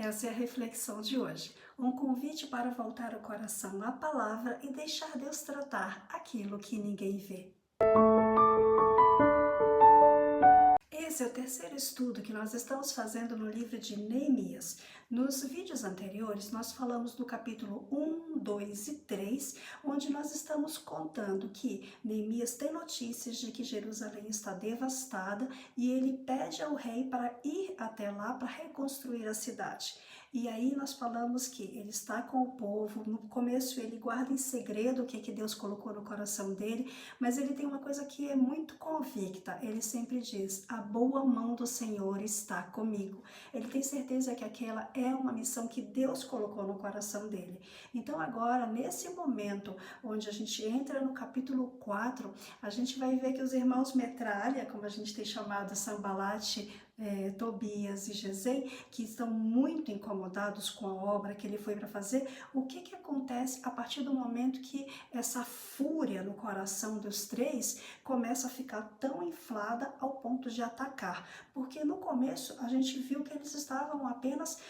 Essa é a reflexão de hoje. Um convite para voltar o coração à palavra e deixar Deus tratar aquilo que ninguém vê. Esse é o terceiro estudo que nós estamos fazendo no livro de Neemias. Nos vídeos anteriores, nós falamos do capítulo 1, 2 e 3, onde nós estamos contando que Neemias tem notícias de que Jerusalém está devastada e ele pede ao rei para ir até lá para reconstruir a cidade. E aí nós falamos que ele está com o povo, no começo ele guarda em segredo o que Deus colocou no coração dele, mas ele tem uma coisa que é muito convicta, ele sempre diz: a boa mão do Senhor está comigo. Ele tem certeza que aquela é uma missão que Deus colocou no coração dele. Então agora, nesse momento, onde a gente entra no capítulo 4, a gente vai ver que os irmãos Metralha, como a gente tem chamado Sambalate, Tobias e Gesem, que estão muito incomodados com a obra que ele foi para fazer, o que acontece a partir do momento que essa fúria no coração dos três começa a ficar tão inflada ao ponto de atacar? Porque no começo a gente viu que eles estavam apenas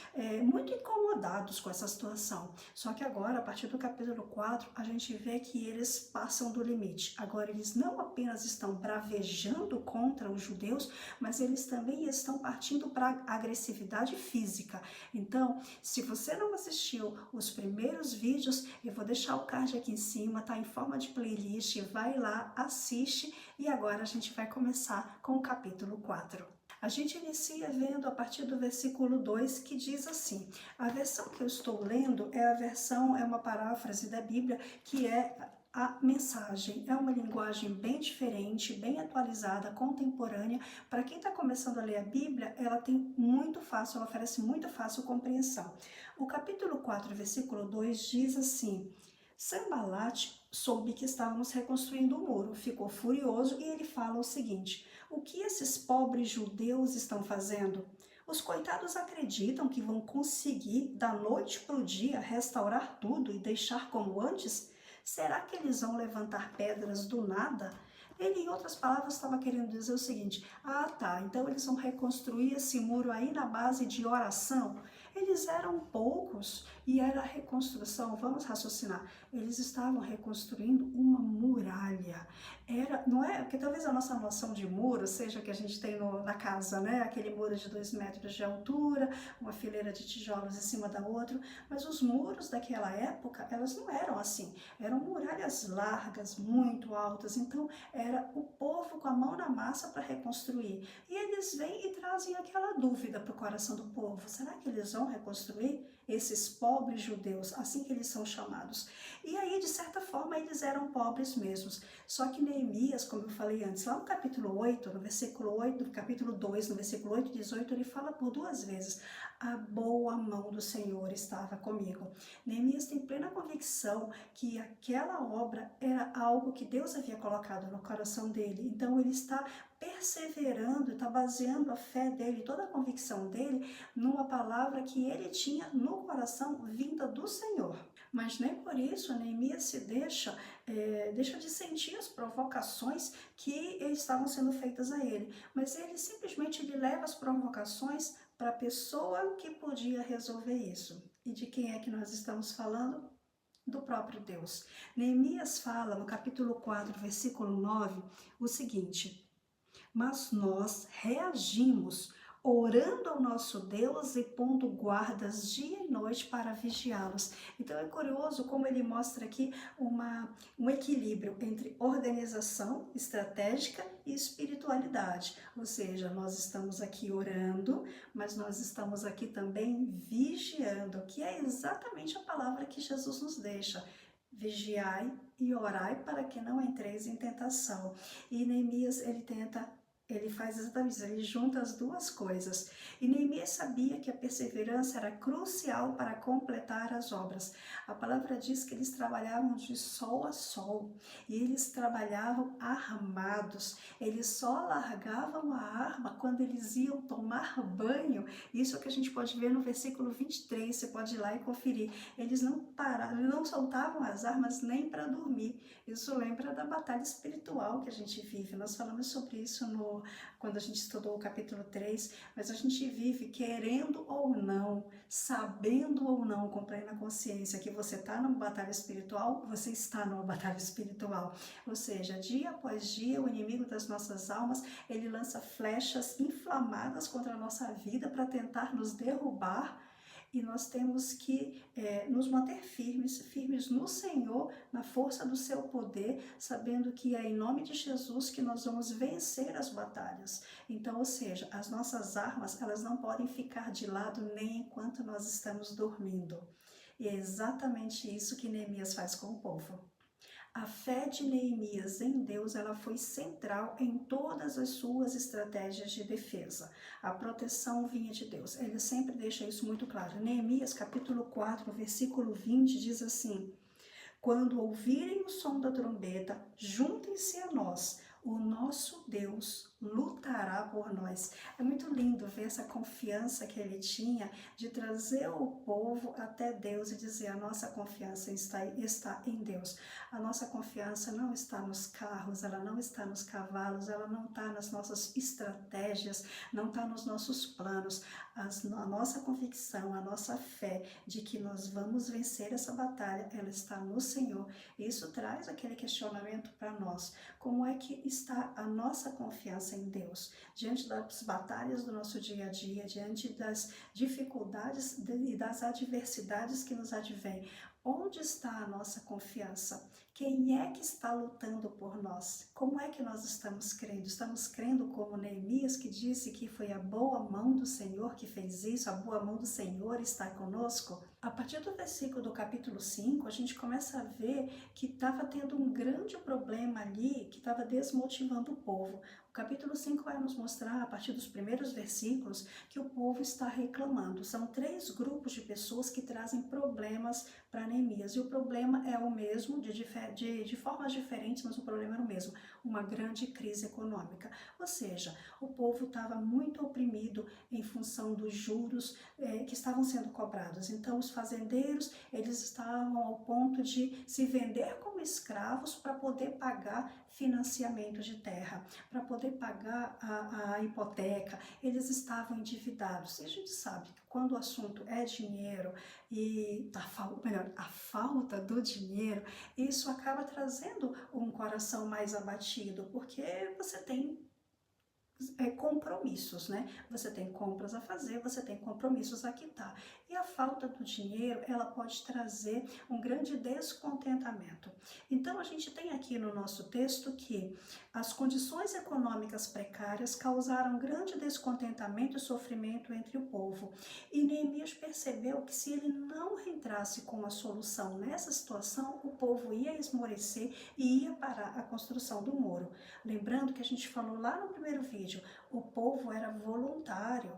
muito incomodados com essa situação. Só que agora, a partir do capítulo 4, a gente vê que eles passam do limite. Agora eles não apenas estão bravejando contra os judeus, mas eles também estão partindo para agressividade física. Então, se você não assistiu os primeiros vídeos, eu vou deixar o card aqui em cima, tá em forma de playlist, vai lá, assiste, e agora a gente vai começar com o capítulo 4. A gente inicia vendo a partir do versículo 2, que diz assim: a versão que eu estou lendo é uma paráfrase da Bíblia, que é a mensagem. É uma linguagem bem diferente, bem atualizada, contemporânea. Para quem está começando a ler a Bíblia, ela ela oferece muito fácil compreensão. O capítulo 4, versículo 2 diz assim: Sanbalate soube que estávamos reconstruindo o muro, ficou furioso e ele fala o seguinte: o que esses pobres judeus estão fazendo? Os coitados acreditam que vão conseguir, da noite para o dia, restaurar tudo e deixar como antes? Será que eles vão levantar pedras do nada? Ele, em outras palavras, estava querendo dizer o seguinte: ah tá, então eles vão reconstruir esse muro aí na base de oração? Eles eram poucos e era a reconstrução, vamos raciocinar, eles estavam reconstruindo uma muralha. Não é, porque talvez a nossa noção de muro seja o que a gente tem na casa, né? Aquele muro de 2 metros de altura, uma fileira de tijolos em cima da outra, mas os muros daquela época, elas não eram assim, eram muralhas largas, muito altas, então era o povo com a mão na massa para reconstruir. E eles vêm e trazem aquela dúvida para o coração do povo: será que eles vão reconstruir? Esses pobres judeus, assim que eles são chamados. E aí, de certa forma, eles eram pobres mesmos. Só que Neemias, como eu falei antes, lá no capítulo 8, no versículo 8, no capítulo 2, no versículo 8 e 18, ele fala por 2 vezes: a boa mão do Senhor estava comigo. Neemias tem plena convicção que aquela obra era algo que Deus havia colocado no coração dele. Então ele está perseverando, está baseando a fé dele, toda a convicção dele, numa palavra que ele tinha no coração vinda do Senhor. Mas nem por isso Neemias se deixa de sentir as provocações que estavam sendo feitas a ele. Mas ele leva as provocações para a pessoa que podia resolver isso. E de quem é que nós estamos falando? Do próprio Deus. Neemias fala no capítulo 4, versículo 9, o seguinte: mas nós reagimos orando ao nosso Deus e pondo guardas dia e noite para vigiá-los. Então é curioso como ele mostra aqui um equilíbrio entre organização estratégica e espiritualidade. Ou seja, nós estamos aqui orando, mas nós estamos aqui também vigiando, que é exatamente a palavra que Jesus nos deixa: vigiai e orai para que não entreis em tentação. E Neemias, ele faz exatamente isso, ele junta as duas coisas. E Neemias sabia que a perseverança era crucial para completar as obras. A palavra diz que eles trabalhavam de sol a sol, e eles trabalhavam armados. Eles só largavam a arma quando eles iam tomar banho. Isso é o que a gente pode ver no versículo 23, você pode ir lá e conferir. Eles não paravam, não soltavam as armas nem para dormir. Isso lembra da batalha espiritual que a gente vive. Nós falamos sobre isso no quando a gente estudou o capítulo 3, mas a gente vive querendo ou não, sabendo ou não, com plena consciência que você está numa batalha espiritual, você está numa batalha espiritual. Ou seja, dia após dia, o inimigo das nossas almas, ele lança flechas inflamadas contra a nossa vida para tentar nos derrubar. E nós temos que nos manter firmes no Senhor, na força do seu poder, sabendo que é em nome de Jesus que nós vamos vencer as batalhas. Então, ou seja, as nossas armas, elas não podem ficar de lado nem enquanto nós estamos dormindo. E é exatamente isso que Neemias faz com o povo. A fé de Neemias em Deus, ela foi central em todas as suas estratégias de defesa. A proteção vinha de Deus. Ele sempre deixa isso muito claro. Neemias, capítulo 4, versículo 20, diz assim: quando ouvirem o som da trombeta, juntem-se a nós. O nosso Deus lutará por nós. É muito lindo ver essa confiança que ele tinha de trazer o povo até Deus e dizer: a nossa confiança está em Deus. A nossa confiança não está nos carros, ela não está nos cavalos, ela não está nas nossas estratégias, não está nos nossos planos. A nossa convicção, a nossa fé de que nós vamos vencer essa batalha, ela está no Senhor. Isso traz aquele questionamento para nós. Como é que está a nossa confiança em Deus? Diante das batalhas do nosso dia a dia, diante das dificuldades e das adversidades que nos advêm, onde está a nossa confiança? Quem é que está lutando por nós? Como é que nós estamos crendo? Estamos crendo como Neemias, que disse que foi a boa mão do Senhor que fez isso, a boa mão do Senhor está conosco? A partir do versículo do capítulo 5, a gente começa a ver que estava tendo um grande problema ali, que estava desmotivando o povo. O capítulo 5 vai nos mostrar, a partir dos primeiros versículos, que o povo está reclamando. São 3 grupos de pessoas que trazem problemas para Neemias. E o problema é o mesmo, de formas diferentes, mas o problema era o mesmo. Uma grande crise econômica. Ou seja, o povo estava muito oprimido em função dos juros que estavam sendo cobrados. Então, os fazendeiros, eles estavam ao ponto de se vender como escravos para poder pagar financiamento de terra, para poder pagar a hipoteca. Eles estavam endividados. E a gente sabe que quando o assunto é dinheiro e a falta do dinheiro, isso acaba trazendo um coração mais abatido, porque você tem compromissos, né? Você tem compras a fazer, você tem compromissos a quitar. E a falta do dinheiro, ela pode trazer um grande descontentamento. Então, a gente tem aqui no nosso texto que as condições econômicas precárias causaram grande descontentamento e sofrimento entre o povo. E Neemias percebeu que se ele não entrasse com uma solução nessa situação, o povo ia esmorecer e ia parar a construção do muro. Lembrando que a gente falou lá no primeiro vídeo, o povo era voluntário.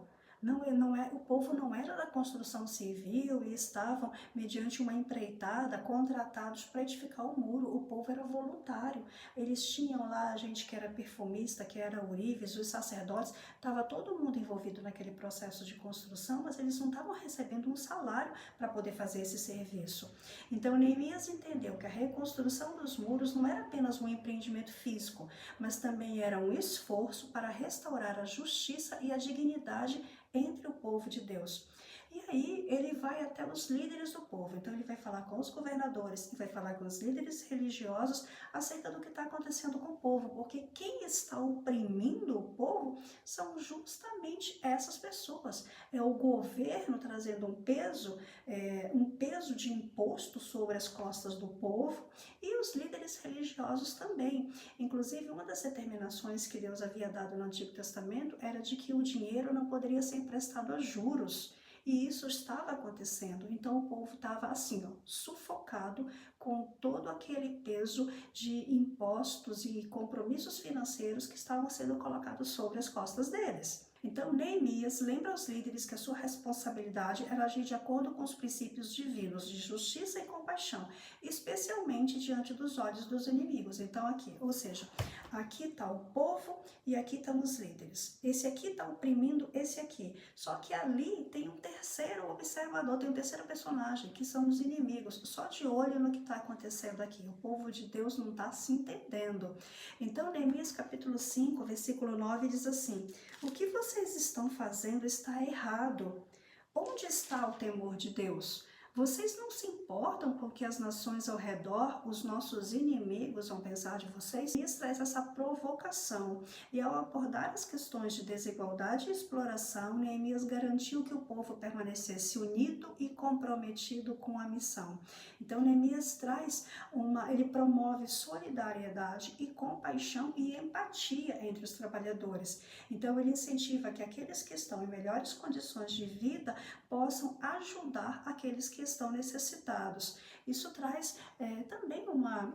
O povo não era da construção civil e estavam, mediante uma empreitada, contratados para edificar o muro. O povo era voluntário. Eles tinham lá gente que era perfumista, que era ourives, os sacerdotes, estava todo mundo envolvido naquele processo de construção, mas eles não estavam recebendo um salário para poder fazer esse serviço. Então, Neemias entendeu que a reconstrução dos muros não era apenas um empreendimento físico, mas também era um esforço para restaurar a justiça e a dignidade entre o povo de Deus. E aí ele vai até os líderes do povo. Então ele vai falar com os governadores e vai falar com os líderes religiosos acerca do que está acontecendo com o povo, porque quem está oprimindo o povo são justamente essas pessoas. É o governo trazendo um peso de imposto sobre as costas do povo, e os líderes religiosos também. Inclusive, uma das determinações que Deus havia dado no Antigo Testamento era de que o dinheiro não poderia ser emprestado a juros. E isso estava acontecendo. Então o povo estava assim, sufocado com todo aquele peso de impostos e compromissos financeiros que estavam sendo colocados sobre as costas deles. Então Neemias lembra aos líderes que a sua responsabilidade era agir de acordo com os princípios divinos de justiça e compaixão, especialmente diante dos olhos dos inimigos. Então aqui, ou seja, Aqui está o povo e aqui estão os líderes. Esse aqui está oprimindo esse aqui. Só que ali tem um terceiro observador, tem um terceiro personagem, que são os inimigos. Só de olho no que está acontecendo aqui. O povo de Deus não está se entendendo. Então, Neemias capítulo 5, versículo 9 diz assim: o que vocês estão fazendo está errado. Onde está o temor de Deus? Vocês não se importam com o que as nações ao redor, os nossos inimigos, vão pensar de vocês? Isso traz essa provocação. E ao abordar as questões de desigualdade e exploração, Neemias garantiu que o povo permanecesse unido e comprometido com a missão. Então, Neemias ele promove solidariedade e compaixão e empatia entre os trabalhadores. Então, ele incentiva que aqueles que estão em melhores condições de vida possam ajudar aqueles que estão necessitados. Isso traz também uma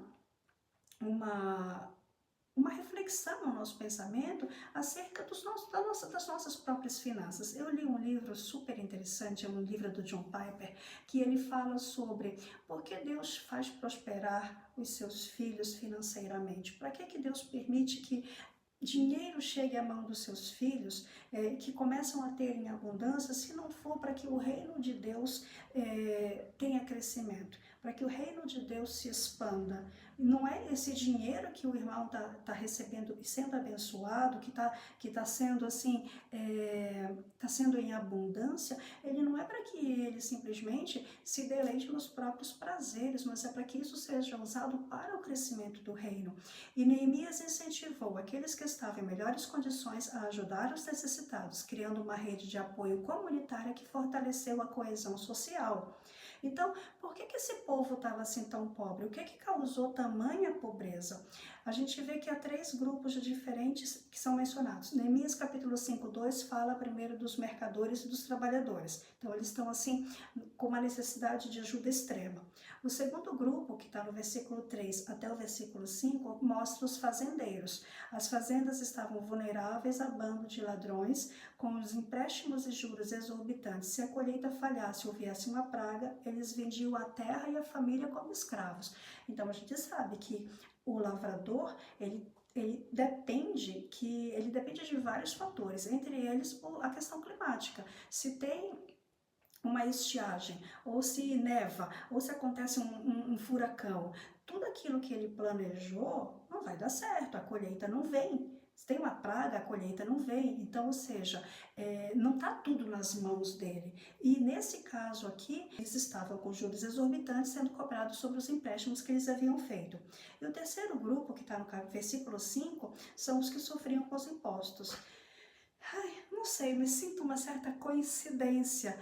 reflexão no nosso pensamento acerca das nossas próprias finanças. Eu li um livro super interessante, é um livro do John Piper, que ele fala sobre por que Deus faz prosperar os seus filhos financeiramente. Para que Deus permite que dinheiro chegue à mão dos seus filhos, que começam a ter em abundância, se não for para que o reino de Deus tenha crescimento, para que o reino de Deus se expanda. Não é esse dinheiro que o irmão está recebendo e sendo abençoado, que está sendo assim, está sendo em abundância, ele não é para que ele simplesmente se deleite nos próprios prazeres, mas é para que isso seja usado para o crescimento do reino. E Neemias incentivou aqueles que estavam em melhores condições a ajudar os necessitados, criando uma rede de apoio comunitária que fortaleceu a coesão social. Então, por que esse povo estava assim tão pobre? O que causou tamanha pobreza? A gente vê que há 3 grupos diferentes que são mencionados. Neemias capítulo 5:2 fala primeiro dos mercadores e dos trabalhadores. Então, eles estão assim com uma necessidade de ajuda extrema. O segundo grupo, que está no versículo 3 até o versículo 5, mostra os fazendeiros. As fazendas estavam vulneráveis a bando de ladrões, com os empréstimos e juros exorbitantes. Se a colheita falhasse ou viesse uma praga, eles vendiam a terra e a família como escravos. Então, a gente sabe que o lavrador, ele depende de vários fatores, entre eles a questão climática. Se tem uma estiagem, ou se neva, ou se acontece um furacão, tudo aquilo que ele planejou não vai dar certo, a colheita não vem. Se tem uma praga, a colheita não vem. Então, ou seja, não está tudo nas mãos dele. E nesse caso aqui, eles estavam com juros exorbitantes sendo cobrados sobre os empréstimos que eles haviam feito. E o terceiro grupo, que está no versículo 5, são os que sofriam com os impostos. Não sei, mas sinto uma certa coincidência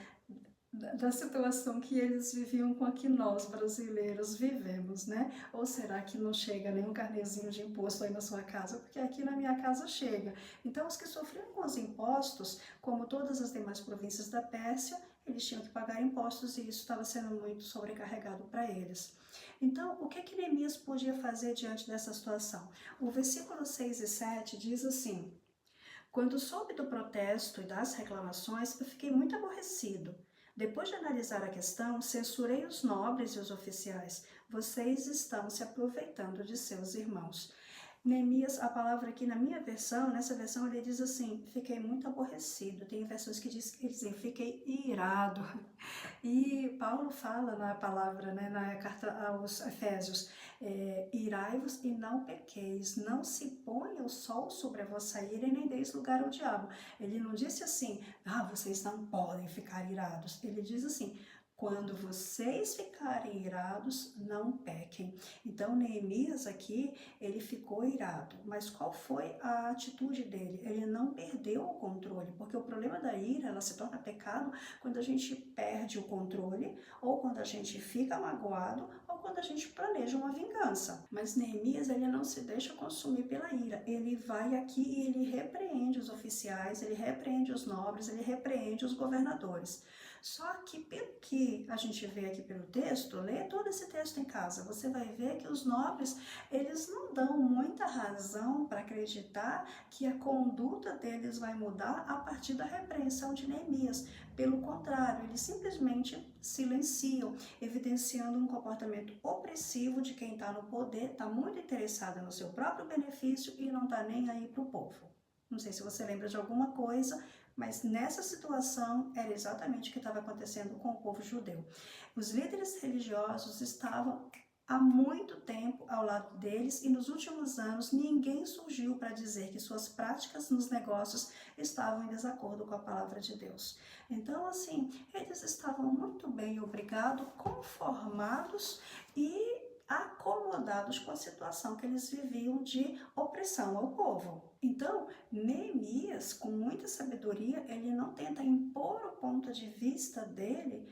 da situação que eles viviam com a que nós brasileiros vivemos, né? Ou será que não chega nenhum carnezinho de imposto aí na sua casa? Porque aqui na minha casa chega. Então, os que sofriam com os impostos, como todas as demais províncias da Pérsia, eles tinham que pagar impostos e isso estava sendo muito sobrecarregado para eles. Então, o que Neemias podia fazer diante dessa situação? O versículo 6 e 7 diz assim: quando soube do protesto e das reclamações, eu fiquei muito aborrecido. Depois de analisar a questão, censurei os nobres e os oficiais. Vocês estão se aproveitando de seus irmãos. Neemias, a palavra aqui na minha versão, nessa versão ele diz assim, fiquei muito aborrecido. Tem versões que dizem, fiquei irado. E Paulo fala na palavra, né, na carta aos Efésios, irai-vos e não pequeis, não se ponha o sol sobre a vossa ira e nem deis lugar ao diabo. Ele não disse assim, vocês não podem ficar irados. Ele diz assim, quando vocês ficarem irados, não pequem. Então, Neemias aqui, ele ficou irado. Mas qual foi a atitude dele? Ele não perdeu o controle, porque o problema da ira, ela se torna pecado quando a gente perde o controle, ou quando a gente fica magoado, ou quando a gente planeja uma vingança. Mas Neemias, ele não se deixa consumir pela ira. Ele vai aqui e ele repreende os oficiais, ele repreende os nobres, ele repreende os governadores. Só que pelo que a gente vê aqui pelo texto, lê todo esse texto em casa, você vai ver que os nobres, eles não dão muita razão para acreditar que a conduta deles vai mudar a partir da repreensão de Neemias. Pelo contrário, eles simplesmente silenciam, evidenciando um comportamento opressivo de quem está no poder, está muito interessado no seu próprio benefício e não está nem aí para o povo. Não sei se você lembra de alguma coisa, mas nessa situação era exatamente o que estava acontecendo com o povo judeu. Os líderes religiosos estavam há muito tempo ao lado deles e nos últimos anos ninguém surgiu para dizer que suas práticas nos negócios estavam em desacordo com a palavra de Deus. Então, assim, eles estavam muito bem, obrigado, conformados e acomodados com a situação que eles viviam de opressão ao povo. Então, Neemias, com muita sabedoria, ele não tenta impor o ponto de vista dele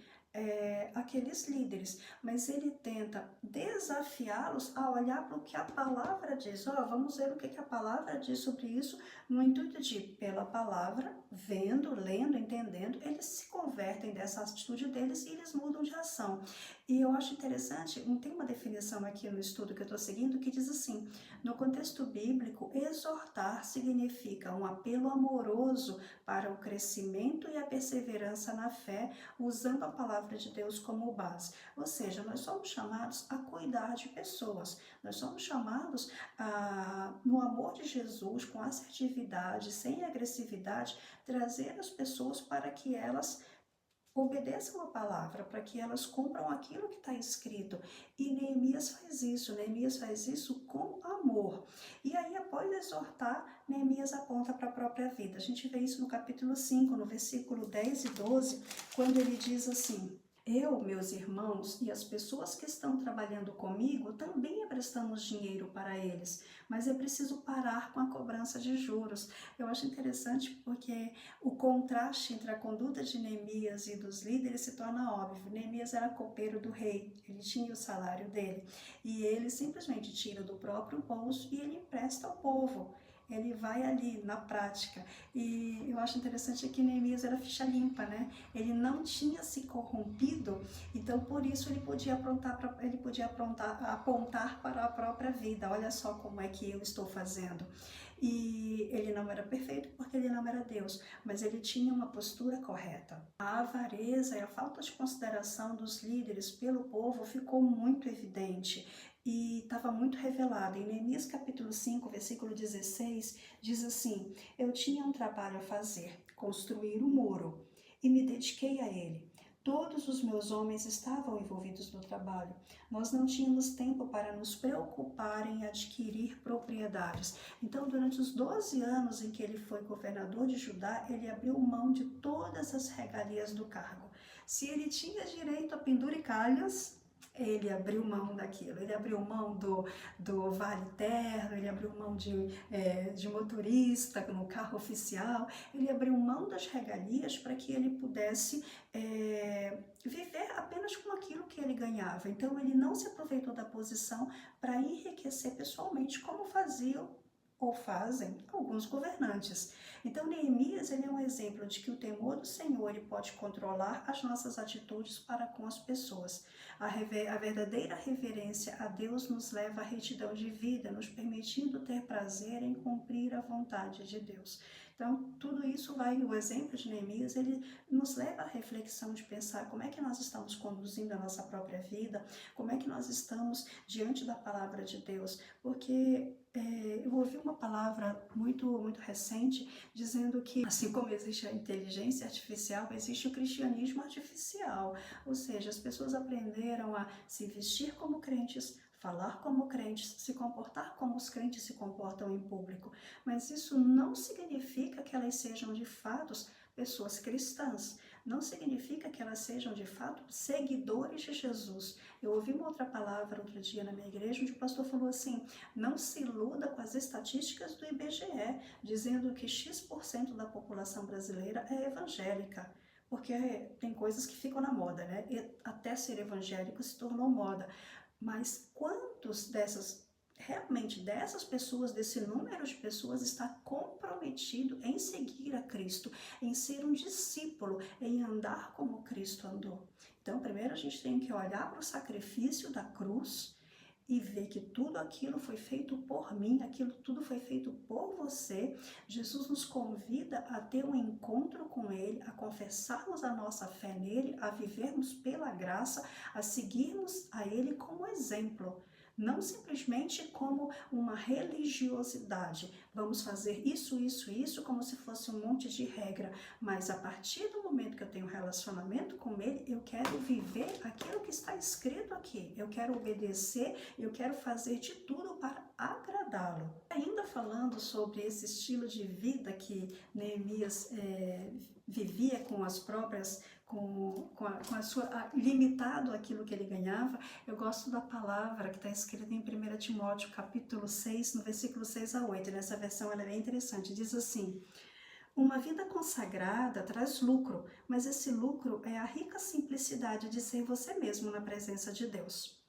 àqueles líderes, mas ele tenta desafiá-los a olhar para o que a palavra diz. Vamos ver o que a palavra diz sobre isso, no intuito de, pela palavra, vendo, lendo, entendendo, eles se convertem dessa atitude deles e eles mudam de ação. E eu acho interessante, tem uma definição aqui no estudo que eu estou seguindo que diz assim: no contexto bíblico, exortar significa um apelo amoroso para o crescimento e a perseverança na fé, usando a palavra de Deus como base. Ou seja, nós somos chamados a cuidar de pessoas, nós somos chamados no amor de Jesus, com assertividade, sem agressividade, trazer as pessoas para que elas obedeçam a palavra, para que elas cumpram aquilo que está escrito. E Neemias faz isso com amor. E aí, após exortar, Neemias aponta para a própria vida. A gente vê isso no capítulo 5, no versículo 10 e 12, quando ele diz assim: eu, meus irmãos e as pessoas que estão trabalhando comigo também emprestamos dinheiro para eles, mas é preciso parar com a cobrança de juros. Eu acho interessante porque o contraste entre a conduta de Neemias e dos líderes se torna óbvio. Neemias era copeiro do rei, ele tinha o salário dele e ele simplesmente tira do próprio bolso e ele empresta ao povo. Ele vai ali na prática. E eu acho interessante que Neemias era ficha limpa, né? Ele não tinha se corrompido, então por isso ele podia apontar para a própria vida. Olha só como é que eu estou fazendo. E ele não era perfeito porque ele não era Deus, mas ele tinha uma postura correta. A avareza e a falta de consideração dos líderes pelo povo ficou muito evidente e estava muito revelada. Em Neemias capítulo 5, versículo 16, diz assim: eu tinha um trabalho a fazer, construir um muro, e me dediquei a ele. Todos os meus homens estavam envolvidos no trabalho. Nós não tínhamos tempo para nos preocupar em adquirir propriedades. Então, durante os 12 anos em que ele foi governador de Judá, ele abriu mão de todas as regalias do cargo. Se ele tinha direito a penduricalhos, ele abriu mão daquilo, ele abriu mão do vale terno, ele abriu mão de motorista no carro oficial, ele abriu mão das regalias para que ele pudesse viver apenas com aquilo que ele ganhava. Então ele não se aproveitou da posição para enriquecer pessoalmente, como faziam ou fazem alguns governantes. Então Neemias ele é um exemplo de que o temor do Senhor ele pode controlar as nossas atitudes para com as pessoas. A verdadeira reverência a Deus nos leva à retidão de vida, nos permitindo ter prazer em cumprir a vontade de Deus. Então, tudo isso o exemplo de Neemias, ele nos leva à reflexão de pensar como é que nós estamos conduzindo a nossa própria vida, como é que nós estamos diante da palavra de Deus, porque eu ouvi uma palavra muito, muito recente dizendo que, assim como existe a inteligência artificial, existe o cristianismo artificial, ou seja, as pessoas aprenderam a se vestir como crentes, falar como crentes, se comportar como os crentes se comportam em público, mas isso não significa que elas sejam de fato pessoas cristãs, não significa que elas sejam de fato seguidores de Jesus. Eu ouvi uma outra palavra outro dia na minha igreja, onde o pastor falou assim: não se iluda com as estatísticas do IBGE, dizendo que X% da população brasileira é evangélica. Porque tem coisas que ficam na moda, né? E até ser evangélico se tornou moda. Mas quantos dessas realmente dessas pessoas, desse número de pessoas, está comprometido em seguir a Cristo, em ser um discípulo, em andar como Cristo andou. Então, primeiro a gente tem que olhar para o sacrifício da cruz e ver que tudo aquilo foi feito por mim, aquilo tudo foi feito por você. Jesus nos convida a ter um encontro com Ele, a confessarmos a nossa fé nele, a vivermos pela graça, a seguirmos a Ele como exemplo. Não simplesmente como uma religiosidade. Vamos fazer isso, isso, isso, como se fosse um monte de regra. Mas a partir do momento que eu tenho um relacionamento com Ele, eu quero viver aquilo que está escrito aqui. Eu quero obedecer, eu quero fazer de tudo para agradá-lo. Ainda falando sobre esse estilo de vida que Neemias vivia com as próprias, com a sua, limitado aquilo que ele ganhava, eu gosto da palavra que está escrita em 1 Timóteo, capítulo 6, no versículo 6 a 8. Nessa versão ela é bem interessante. Diz assim: uma vida consagrada traz lucro, mas esse lucro é a rica simplicidade de ser você mesmo na presença de Deus.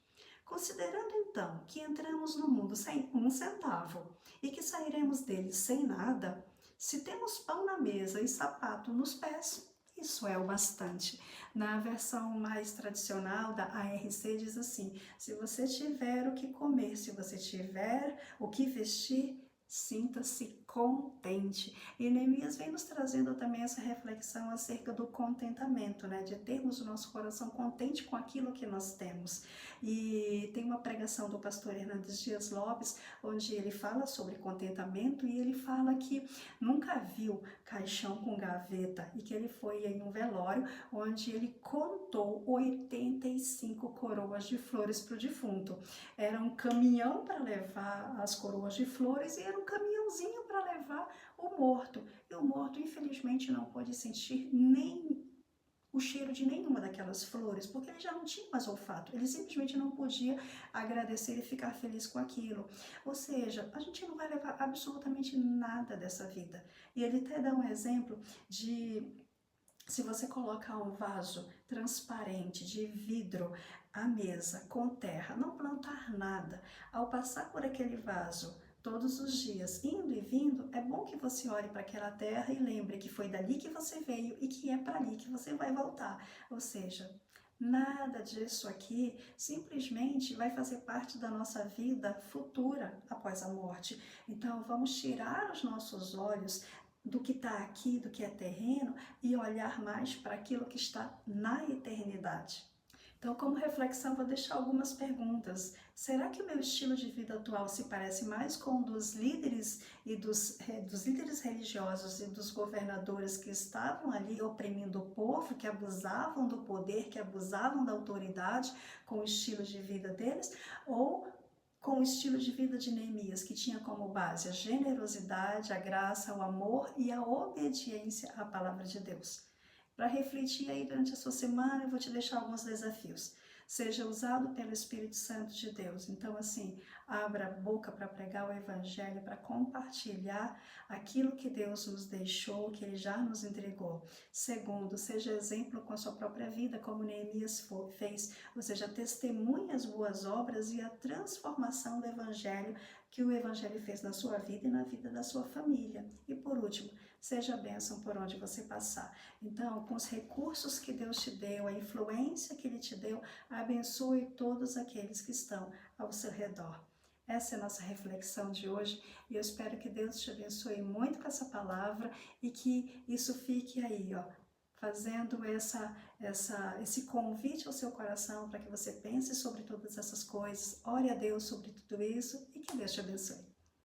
Considerando então que entramos no mundo sem um centavo e que sairemos dele sem nada, se temos pão na mesa e sapato nos pés, isso é o bastante. Na versão mais tradicional da ARC diz assim: se você tiver o que comer, se você tiver o que vestir, sinta-se contente. E Neemias vem nos trazendo também essa reflexão acerca do contentamento, né? De termos o nosso coração contente com aquilo que nós temos. E tem uma pregação do pastor Hernandes Dias Lopes, onde ele fala sobre contentamento e ele fala que nunca viu caixão com gaveta e que ele foi em um velório onde ele contou 85 coroas de flores para o defunto. Era um caminhão para levar as coroas de flores e era um caminhãozinho para levar o morto. E o morto, infelizmente, não pôde sentir nem o cheiro de nenhuma daquelas flores, porque ele já não tinha mais olfato, ele simplesmente não podia agradecer e ficar feliz com aquilo. Ou seja, a gente não vai levar absolutamente nada dessa vida. E ele até dá um exemplo de: se você colocar um vaso transparente de vidro à mesa com terra, não plantar nada, ao passar por aquele vaso todos os dias, indo e vindo, é bom que você olhe para aquela terra e lembre que foi dali que você veio e que é para ali que você vai voltar. Ou seja, nada disso aqui simplesmente vai fazer parte da nossa vida futura após a morte. Então vamos tirar os nossos olhos do que está aqui, do que é terreno, e olhar mais para aquilo que está na eternidade. Então, como reflexão, vou deixar algumas perguntas. Será que o meu estilo de vida atual se parece mais com o dos líderes e dos líderes religiosos e dos governadores que estavam ali oprimindo o povo, que abusavam do poder, que abusavam da autoridade com o estilo de vida deles? Ou com o estilo de vida de Neemias, que tinha como base a generosidade, a graça, o amor e a obediência à palavra de Deus? Para refletir aí durante a sua semana, eu vou te deixar alguns desafios. Seja usado pelo Espírito Santo de Deus. Então, assim, abra a boca para pregar o Evangelho, para compartilhar aquilo que Deus nos deixou, que Ele já nos entregou. Segundo, seja exemplo com a sua própria vida, como Neemias fez, ou seja, testemunhe as boas obras e a transformação do Evangelho que o Evangelho fez na sua vida e na vida da sua família. E por último, seja bênção por onde você passar. Então, com os recursos que Deus te deu, a influência que Ele te deu, abençoe todos aqueles que estão ao seu redor. Essa é a nossa reflexão de hoje e eu espero que Deus te abençoe muito com essa palavra e que isso fique aí, ó, fazendo esse convite ao seu coração para que você pense sobre todas essas coisas, ore a Deus sobre tudo isso e que Deus te abençoe.